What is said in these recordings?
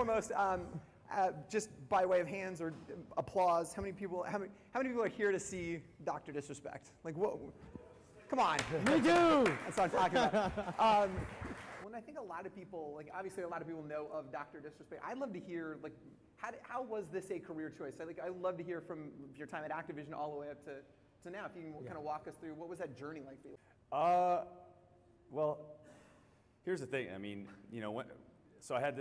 foremost, just by way of hands or applause, how many people are here to see DrDisrespect? Like, whoa, come on. Me too. That's what I'm talking about. When I think a lot of people, like obviously a lot of people know of DrDisrespect, I'd love to hear, like, how was this a career choice? I'd love to hear from your time at Activision all the way up to now. If you can kind of walk us through, what was that journey like for you? Well, here's the thing. I mean, so I had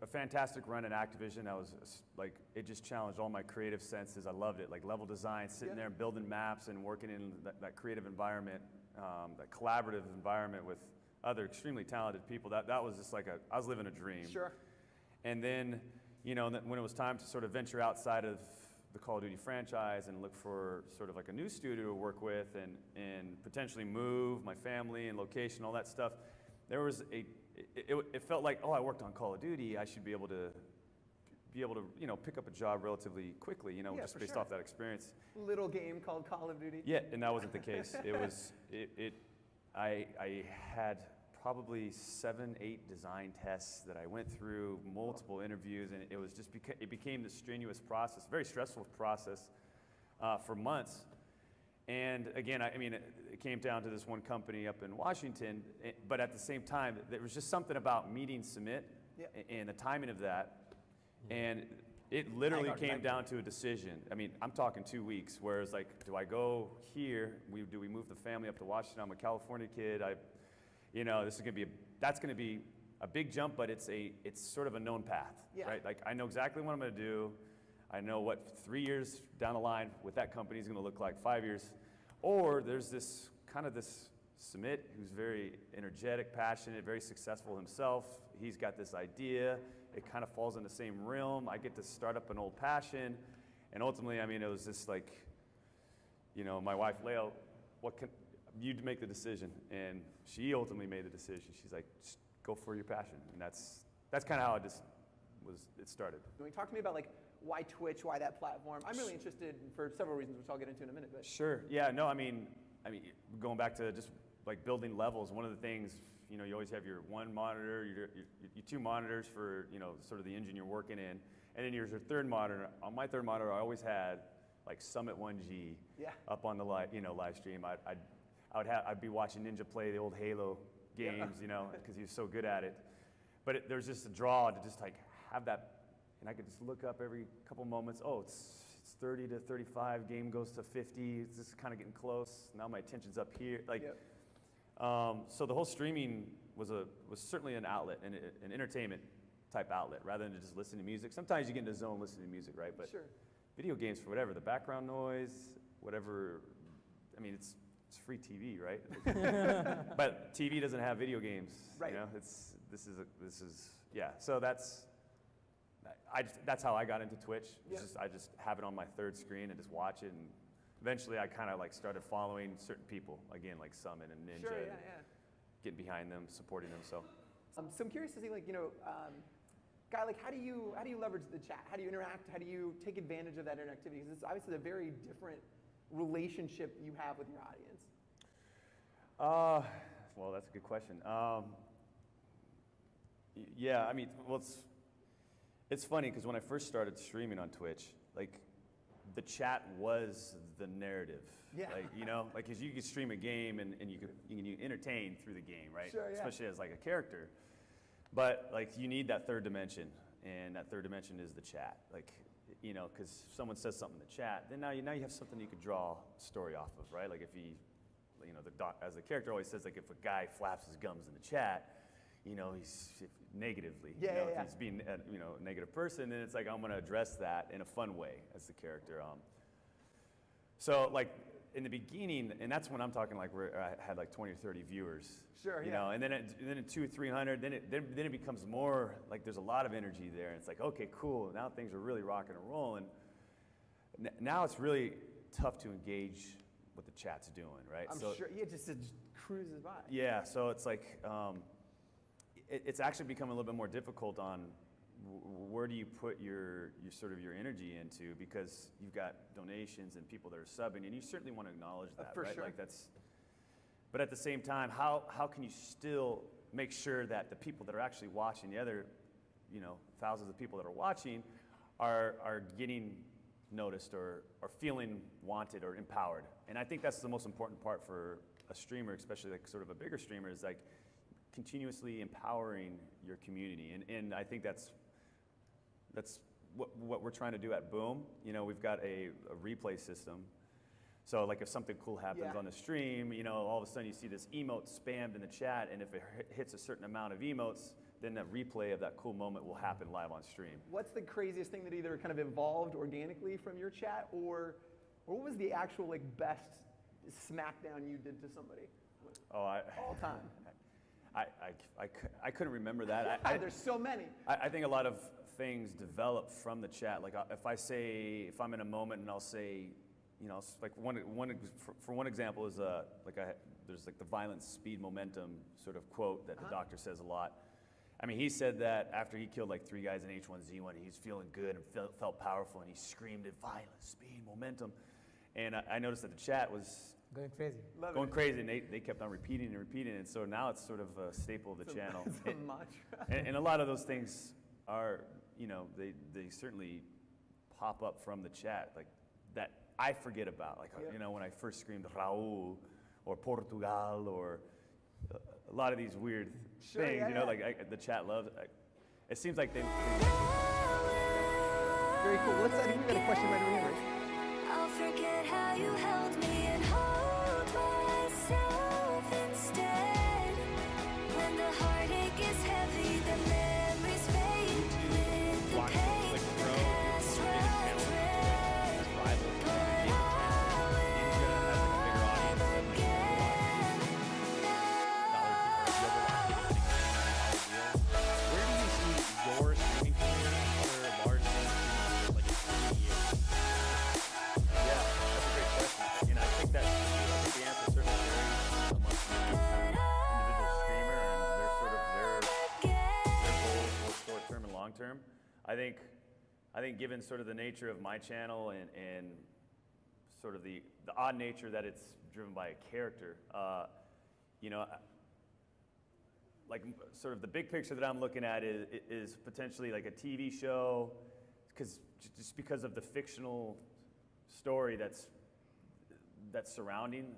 a fantastic run at Activision. I was like, it just challenged all my creative senses. I loved it, like level design, sitting there building maps and working in that creative environment, that collaborative environment with other extremely talented people. That was just like I was living a dream. Sure. And then, when it was time to sort of venture outside of the Call of Duty franchise and look for sort of like a new studio to work with and potentially move my family and location, all that stuff, there was it felt like, I worked on Call of Duty, I should be able to pick up a job relatively quickly, just based off that experience. Little game called Call of Duty. Yeah, and that wasn't the case. It was, I had probably 7-8 design tests that I went through, multiple interviews, and it became this strenuous process, very stressful process for months. And again, it came down to this one company up in Washington, but at the same time, there was just something about meeting Sumit and the timing of that, and it literally came down to a decision. I'm talking 2 weeks, where it's like, do I go here? Do we move the family up to Washington? I'm a California kid. That's going to be a big jump, but it's sort of a known path, right? Like, I know exactly what I'm going to do. I know what 3 years down the line with that company is going to look like, 5 years. Or there's this Sumit who's very energetic, passionate, very successful himself. He's got this idea. It kind of falls in the same realm. I get to start up an old passion. And ultimately, it was just like, my wife, Leo, you'd make the decision. And she ultimately made the decision. She's like, just go for your passion. And that's kind of how it started. Can you talk to me about why Twitch, why that platform? I'm really interested for several reasons, which I'll get into in a minute. But sure, yeah, no, going back to just like building levels, one of the things, you always have your one monitor, your two monitors for, sort of the engine you're working in, and then here's your third monitor. On my third monitor, I always had like Summit 1G up on the live stream. I'd be watching Ninja play the old Halo games, because he was so good at it. But there's just a draw to just like have that, and I could just look up every couple moments. Oh, it's 30 to 35. Game goes to 50. It's just kind of getting close. Now my attention's up here. So the whole streaming was certainly an outlet, an entertainment type outlet, rather than just listening to music. Sometimes you get in the zone listening to music, right? But video games, for whatever, the background noise, whatever. It's free TV, right? But TV doesn't have video games. Right. This is So that's how I got into Twitch. I just have it on my third screen and just watch it, and eventually I kind of like started following certain people, again, like Summit and Ninja, getting behind them, supporting them. So I'm curious to see, Guy, how do you leverage the chat? How do you interact? How do you take advantage of that interactivity? Because it's obviously a very different relationship you have with your audience. Well, that's a good question. It's funny because when I first started streaming on Twitch, the chat was the narrative. Yeah. Because you could stream a game and you can entertain through the game, right? Sure, yeah. Especially as like a character. But you need that third dimension, and that third dimension is the chat. Because someone says something in the chat, then now you have something you could draw a story off of, right? Like if he, as the character always says, if a guy flaps his gums in the chat, he's negatively. If he's being a negative person, then it's like I'm going to address that in a fun way as the character. So in the beginning, and that's when I'm talking where I had 20 or 30 viewers. Sure. And then at 200 or 300, then it becomes more there's a lot of energy there, and it's like, okay, cool. Now things are really rocking and rolling. Now it's really tough to engage what the chat's doing, right? I'm sure. Yeah, just cruises by. Yeah. So it's it's actually become a little bit more difficult on where do you put your sort of your energy into, because you've got donations and people that are subbing, and you certainly want to acknowledge that, for right? Sure. But at the same time, how can you still make sure that the people that are actually watching, the other thousands of people that are watching are getting noticed or feeling wanted or empowered. And I think that's the most important part for a streamer, especially like sort of a bigger streamer, is like continuously empowering your community. And I think that's what we're trying to do at Boom. We've got a replay system. So like if something cool happens on the stream, all of a sudden you see this emote spammed in the chat, and if it hits a certain amount of emotes, then that replay of that cool moment will happen live on stream. What's the craziest thing that either kind of evolved organically from your chat, or what was the actual like best smackdown you did to somebody? All time. I couldn't remember that. There's so many. I think a lot of things develop from the chat. Like if I'm in a moment and I'll say, like one example is there's like the violence, speed, momentum sort of quote that the doctor says a lot. I mean, he said that after he killed like 3 guys in H1Z1, he was feeling good and felt powerful, and he screamed at violence, speed, momentum. And I noticed that the chat was going crazy, and they kept on repeating and repeating, and so now it's sort of a staple of the channel. It's a mantra. And a lot of those things are, they certainly pop up from the chat, like that I forget about. Like, when I first screamed Raul or Portugal or a lot of these weird things, like the chat loves. It seems like they Very cool. I think we got a question right over here. I'll forget how you held me and hold myself instead. When the heartache is heavy, the memories fade with the pain. The past runs red, but I will love again. Where do you see your streaming career other large streamers like in 20 years? Yeah, that's a great question. I think the answer certainly varies amongst the individual streamer and their goals, both short term and long term. I think given sort of the nature of my channel and sort of the odd nature that it's driven by a character, like sort of the big picture that I'm looking at is potentially like a TV show, just because of the fictional story that's surrounding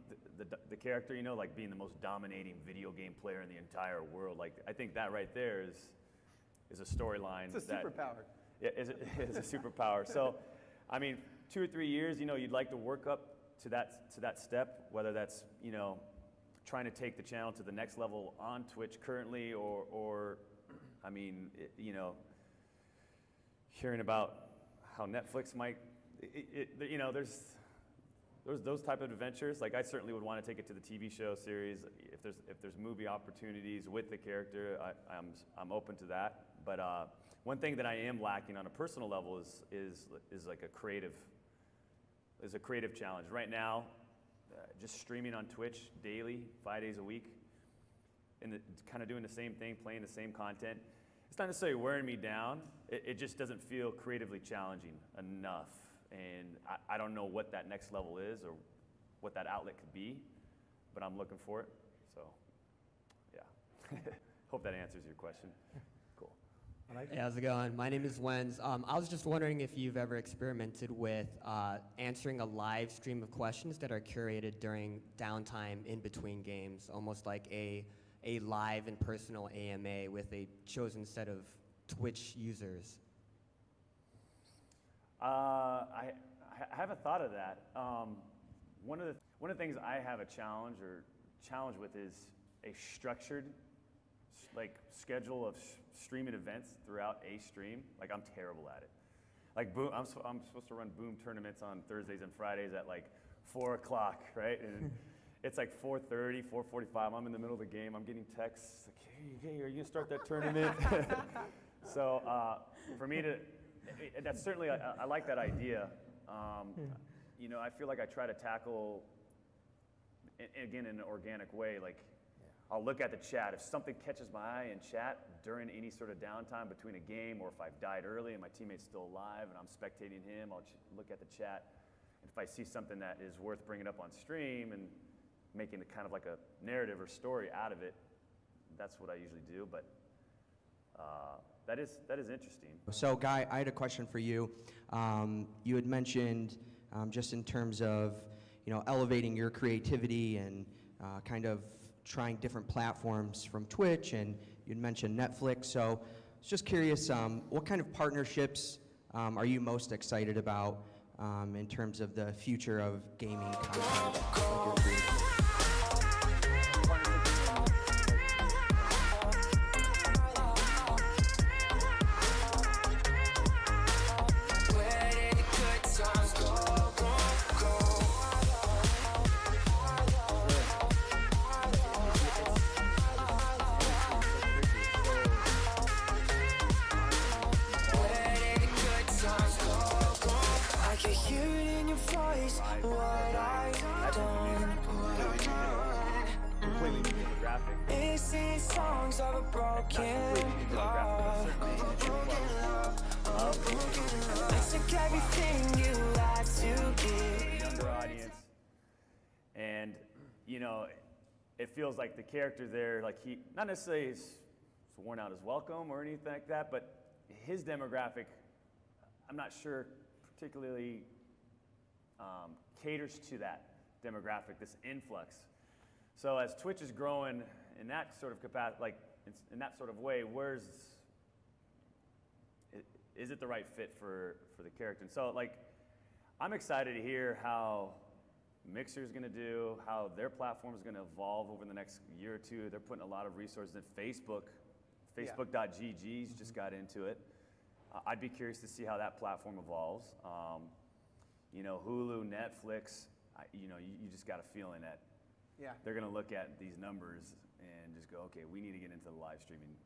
the character, like being the most dominating video game player in the entire world. Like I think that right there is a storyline. It's a superpower. Yeah, is a superpower. So, I mean, 2 or 3 years, you'd like to work up to that step, whether that's trying to take the channel to the next level on Twitch currently, or I mean, hearing about how Netflix might, there's those type of adventures. Like I certainly would want to take it to the TV show series. If there's movie opportunities with the character, I'm open to that. But one thing that I am lacking on a personal level is like a creative challenge. Right now, just streaming on Twitch daily, 5 days a week, and kind of doing the same thing, playing the same content. It's not necessarily wearing me down. It just doesn't feel creatively challenging enough. And I don't know what that next level is or what that outlet could be, but I'm looking for it. So, yeah. Hope that answers your question. Cool. Hey, how's it going? My name is Wenz. I was just wondering if you've ever experimented with answering a live stream of questions that are curated during downtime in between games, almost like a live and personal AMA with a chosen set of Twitch users. I haven't thought of that. One of the things I have a challenge with is a structured schedule of streaming events throughout a stream. Like I'm terrible at it. Like Boom, I'm supposed to run Boom tournaments on Thursdays and Fridays at like 4 o'clock, right? And it's like 4:30, 4:45. I'm in the middle of the game. I'm getting texts like, hey, are you gonna start that tournament? So for me that's certainly, I like that idea. I feel like I try to tackle, again, in an organic way. Like, I'll look at the chat. If something catches my eye in chat during any sort of downtime between a game, or if I've died early and my teammate's still alive and I'm spectating him, I'll look at the chat. And if I see something that is worth bringing up on stream and making kind of like a narrative or story out of it, that's what I usually do. But that is interesting. So, Guy, I had a question for you. You had mentioned just in terms of, elevating your creativity and kind of trying different platforms from Twitch, and you'd mentioned Netflix. So, I was just curious, what kind of partnerships are you most excited about in terms of the future of gaming content? Like your creative? Completely new demographic. Songs of a broken love. I took everything you had to give. Younger audience, and it feels like the character there, like he not necessarily is worn out his welcome or anything like that, but his demographic, I'm not sure particularly caters to that demographic, this influx. So as Twitch is growing in that sort of capacity, like in that sort of way, is it the right fit for the character? And so like, I'm excited to hear how Mixer's gonna do, how their platform is gonna evolve over the next year or two. They're putting a lot of resources in Facebook.gg's just got into it. I'd be curious to see how that platform evolves. Hulu, Netflix, you just got a feeling that they're going to look at these numbers and just go, okay, we need to get into the live streaming.